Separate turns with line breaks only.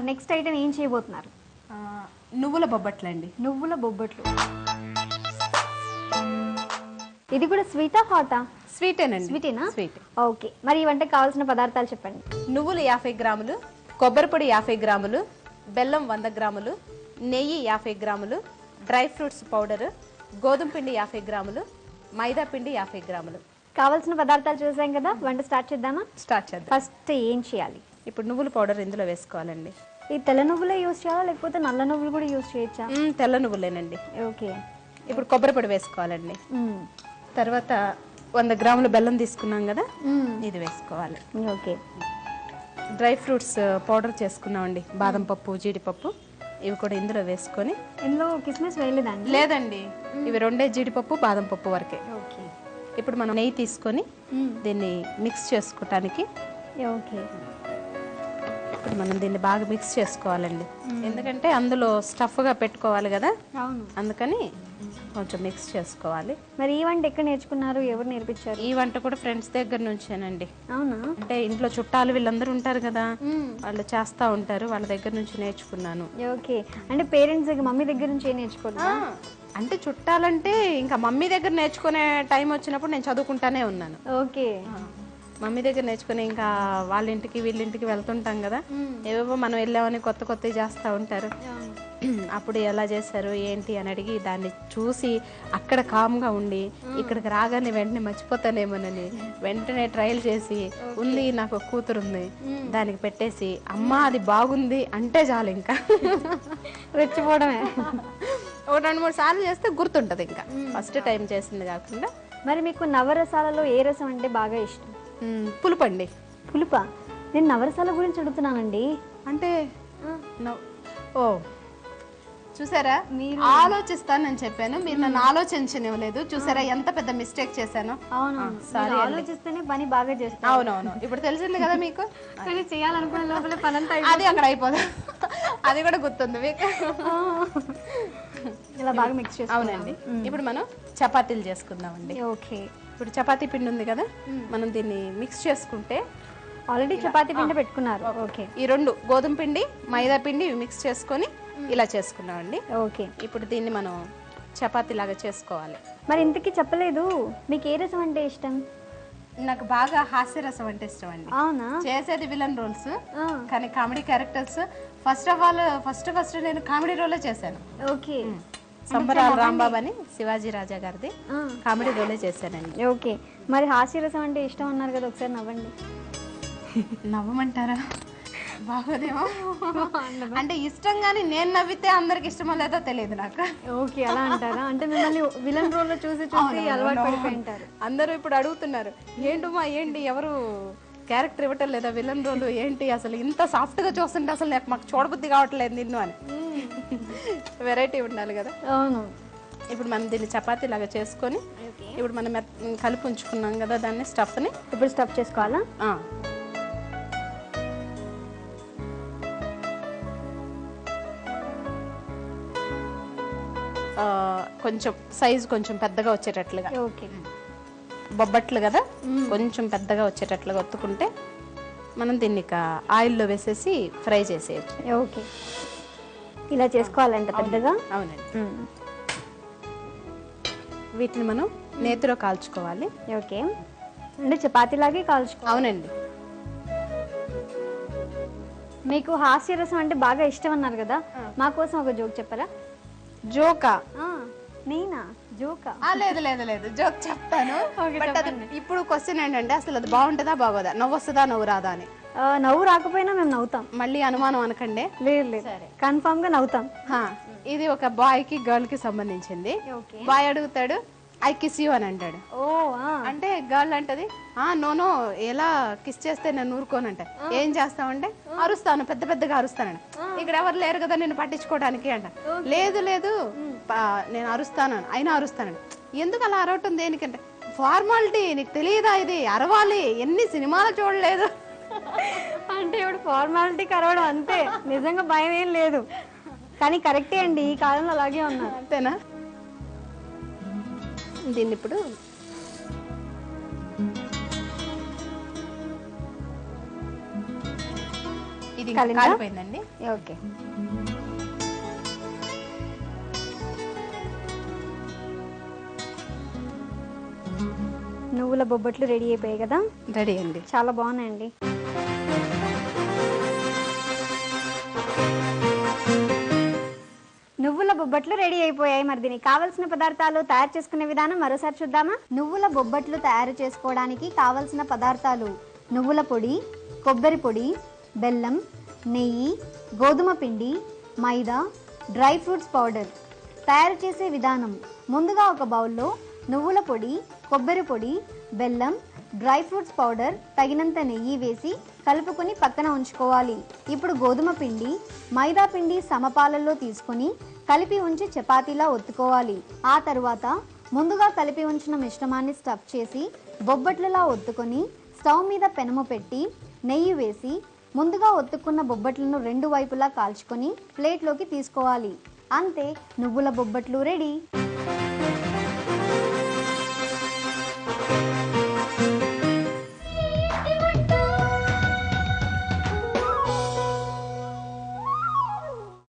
Next item ఏం చేయబోతున్నారు?
నువ్వుల బొబ్బట్లు అండి.
నువ్వుల బొబ్బట్లు. ఇది కూడా స్వీటా హాటా?
స్వీటేనండి.
స్వీటేనా?
స్వీట్.
ఓకే, మరి ఈ వంటకి కావాల్సిన పదార్థాలు చెప్పండి.
నువ్వులు 50 గ్రాములు, కొబ్బరి పొడి 50 గ్రాములు, బెల్లం 100 గ్రాములు, నెయ్యి 50 గ్రాములు, డ్రై ఫ్రూట్స్ పౌడర్, గోధుమ పిండి 50 గ్రాములు, మైదా పిండి 50 గ్రాములు.
కావాల్సిన పదార్థాలు చూసాం కదా, వంట స్టార్ట్ చేద్దామా?
స్టార్ట్ చేద్దాం.
ఫస్ట్ ఏం చేయాలి?
ఇప్పుడు నువ్వుల పౌడర్ ఇందులో వేసుకోవాలండి.
ఈ తెల్ల నువ్వులే యూజ్ చేయాలా లేకపోతే నల్ల నువ్వులు కూడా యూజ్ చేయొచ్చా?
తెల్ల నువ్వులేనండి.
ఓకే.
ఇప్పుడు కొబ్బరి పొడి వేసుకోవాలండి. తర్వాత 100 గ్రాముల బెల్లం తీసుకున్నాం కదా, ఇది వేసుకోవాలి.
ఓకే.
డ్రై ఫ్రూట్స్ పౌడర్ చేసుకున్నామండి, బాదం పప్పు, జీడిపప్పు, ఇవి కూడా ఇందులో వేసుకొని.
ఇందులో కిస్మిస్ వేయలేదండి?
లేదండి, ఇవి రెండే, జీడిపప్పు బాదం పప్పు వరకే.
ఓకే.
ఇప్పుడు మనం నెయ్యి తీసుకొని దీన్ని మిక్స్ చేసుకోవటానికి.
ఓకే.
ఇప్పుడు మనం దీన్ని బాగా మిక్స్ చేసుకోవాలండి, ఎందుకంటే అందులో స్టఫ్గా పెట్టుకోవాలి కదా,
అవును,
అందుకని కొంచెం మిక్స్ చేసుకోవాలి.
మరి ఈ వంట ఎక్కడ నేర్చుకున్నారు? ఎవరు నేర్పించారు?
ఈ వంట కూడా ఫ్రెండ్స్ దగ్గర నుంచేనండి.
అవునా?
అంటే ఇంట్లో చుట్టాలు వీళ్ళందరూ ఉంటారు కదా, వాళ్ళు చేస్తూ ఉంటారు, వాళ్ళ దగ్గర నుంచి నేర్చుకున్నాను.
ఓకే. అంటే పేరెంట్స్ దగ్గర, మమ్మీ దగ్గర నుంచి ఏం నేర్చుకోవద్దా?
అంటే చుట్టాలంటే ఇంకా మమ్మీ దగ్గర నేర్చుకునే టైం వచ్చినప్పుడు నేను చదువుకుంటానే ఉన్నాను.
ఓకే.
మమ్మీ దగ్గర నేర్చుకుని ఇంకా వాళ్ళ ఇంటికి వీళ్ళింటికి వెళ్తుంటాం కదా, ఏవేవో మనం వెళ్ళామని కొత్త కొత్తవి చేస్తూ ఉంటారు. అప్పుడు ఎలా చేశారు ఏంటి అని అడిగి దాన్ని చూసి అక్కడ కామ్గా ఉండి ఇక్కడికి రాగానే వెంటనే మర్చిపోతానేమోనని వెంటనే ట్రయల్ చేసి, ఉంది నాకు కూతురు ఉంది, దానికి పెట్టేసి అమ్మ అది బాగుంది అంటే చాలు ఇంకా
రెచ్చిపోవడమే.
ఒక 2-3 సార్లు చేస్తే గుర్తుంటది ఇంకా, ఫస్ట్ టైం చేసింది కాకుండా.
మరి మీకు నవరసాలలో ఏ రసం అంటే బాగా ఇష్టం?
పులుపండి.
పులుపా? నేను నవరసాల గురించి అడుగుతున్నానండి.
అంటే ఓ చూసారా, మీరు ఆలోచిస్తానని చెప్పాను, మీరు నన్ను ఆలోచించనివ్వలేదు. చూసారా ఎంత పెద్ద మిస్టేక్ చేశాను.
అవునవును, ఆలోచిస్తేనే పని బాగా చేస్తాను.
అవునవును, ఇప్పుడు తెలిసింది కదా మీకు.
కానీ చేయాలనుకునే లోపల పని అంతా
అది అక్కడ అయిపోదు, అది కూడా గుర్తుంది మీకు.
ఇలా బాగా మిక్స్ చేసి.
అవునండి. ఇప్పుడు మనం చపాతీలు చేసుకుందామండి.
ఓకే.
ఇప్పుడు చపాతీ పిండి ఉంది కదా, మనం దీన్ని మిక్స్ చేసుకుంటే.
ఆల్రెడీ చపాతీ పిండి పెట్టుకున్నారు. ఓకే.
ఈ 2 గోధుమ పిండి, మైదా పిండి మిక్స్ చేసుకొని ఇలా చేసుకున్నామండి.
ఓకే.
ఇప్పుడు దీన్ని మనం చపాతీ లాగా చేసుకోవాలి.
మరి ఇంతకీ చెప్పలేదు, మీకు ఏ రసం అంటే ఇష్టం?
నాకు బాగా హాస్యరసం అంటే ఇష్టం అండి.
అవునా?
చేసేది విలన్ రోల్స్, కానీ కామెడీ క్యారెక్టర్స్. ఫస్ట్ నేను కామెడీ రోలే చేశాను.
ఓకే.
సంబరాల రాంబాబు అని శివాజీ రాజా గారిది కామెడీ రోలే చేశానండి.
ఓకే. మరి హాస్యరసం అంటే ఇష్టం అన్నారు కదా, ఒకసారి నవ్వండి.
నవ్వమంటారా? బాగోదేమో. అంటే ఇష్టం, కానీ నేను నవ్వితే అందరికి ఇష్టమో లేదో తెలియదు నాకు.
ఓకే, అలా అంటారా? అంటే మిమ్మల్ని విలన్ రోల్ లో చూసి అలవాటు పడిపోయి ఉంటారు.
అందరూ ఇప్పుడు అడుగుతున్నారు, ఏంటమ్మా ఏంటి ఎవరు క్యారెక్టర్ ఇవ్వటం లేదా విలన్ రోల్ ఏంటి, అసలు ఇంత సాఫ్ట్ గా చూస్తుంటే అసలు మాకు చూడబుద్ధి కావట్లేదు నిన్ను అని. వెరైటీ ఉండాలి కదా.
అవును.
ఇప్పుడు మనం దీన్ని చపాతీ లాగా చేసుకొని, ఇప్పుడు మనం కలిపి ఉంచుకున్నాం కదా దాన్ని, స్టఫ్ని
ఇప్పుడు స్టఫ్ చేసుకోవాలా?
కొంచెం సైజు కొంచెం పెద్దగా వచ్చేటట్లుగా.
ఓకే.
బొబ్బట్లు కదా, కొంచెం పెద్దగా వచ్చేటట్లుగా ఒత్తుకుంటే మనం దీన్ని ఇక ఆయిల్లో వేసేసి ఫ్రై చేసేయచ్చు.
ఓకే. ఇలా చేసుకోవాలంట పెద్దగా?
అవునండి. వీటిని మనం నేతిలో కాల్చుకోవాలి.
ఓకే. అంటే చపాతీలాగే కాల్చుకోవాలి?
అవునండి.
మీకు హాస్యరసం అంటే బాగా ఇష్టం అన్నారు కదా, మా కోసం ఒక జోక్ చెప్పరా?
జోకా?
నేనా జోకా?
లేదు లేదు లేదు, జోక్ చెప్తాను. ఇప్పుడు క్వశ్చన్ ఏంటంటే, అసలు అది బాగుంటుందా బాగోదా, నవ్వు వస్తుందా నవ్వు రాదా అని.
నవ్వు రాకపోయినా మేము నవ్వుతాం.
మళ్ళీ అనుమానం అనకండి.
లేదు లేదు, కన్ఫామ్ గా నవ్వుతాం.
ఇది ఒక బాయ్ కి గర్ల్ కి సంబంధించింది. బాయ్ అడుగుతాడు, ఐ కిస్ యూ అని అంటాడు. అంటే గర్ల్ అంటది, నో ఎలా కిస్ చేస్తే నేను ఊరుకోనంట. ఏం చేస్తామంటే, అరుస్తాను, పెద్ద పెద్దగా అరుస్తానండి. ఇక్కడ ఎవరు లేరు కదా నేను పట్టించుకోవడానికి అంట. లేదు లేదు నేను అరుస్తాను, అయినా అరుస్తానండి. ఎందుకు అలా అరవటం దేనికంటే, ఫార్మాలిటీ, నీకు తెలియదా ఇది అరవాలి, ఎన్ని సినిమాలు చూడలేదు
అంటే ఇప్పుడు ఫార్మాలిటీకి అరవడం అంతే, నిజంగా భయం ఏం లేదు. కానీ కరెక్టే అండి, ఈ కాలంలో అలాగే ఉన్నారు.
అంతేనా? దీన్ని ఇప్పుడు ఇది కాలిపోయిందండి.
ఓకే. నువ్వుల బొబ్బట్లు రెడీ అయిపోయాయి కదా?
రెడీ అండి.
చాలా బాగున్నాయండి. నువ్వుల బొబ్బట్లు రెడీ అయిపోయాయి. మరి దీనికి కావలసిన పదార్థాలు, తయారు చేసుకునే విధానం మరోసారి చూద్దామా? నువ్వుల బొబ్బట్లు తయారు చేసుకోవడానికి కావలసిన పదార్థాలు: నువ్వుల పొడి, కొబ్బరి పొడి, బెల్లం, నెయ్యి, గోధుమ పిండి, మైదా, డ్రై ఫ్రూట్స్ పౌడర్. తయారు చేసే విధానం: ముందుగా ఒక బౌల్లో నువ్వుల పొడి, కొబ్బరి పొడి, బెల్లం, డ్రై ఫ్రూట్స్ పౌడర్, తగినంత నెయ్యి వేసి కలుపుకొని పక్కన ఉంచుకోవాలి. ఇప్పుడు గోధుమ పిండి, మైదా పిండి సమపాలల్లో తీసుకొని కలిపి ఉంచి చపాతీలా ఒత్తుకోవాలి. ఆ తరువాత ముందుగా కలిపి ఉంచిన మిశ్రమాన్ని స్టఫ్ చేసి బొబ్బట్లులా ఒత్తుకొని స్టవ్ మీద పెనము పెట్టి నెయ్యి వేసి ముందుగా ఒత్తుకున్న బొబ్బట్లను రెండు వైపులా కాల్చుకొని ప్లేట్లోకి తీసుకోవాలి. అంతే, నువ్వుల బొబ్బట్లు రెడీ.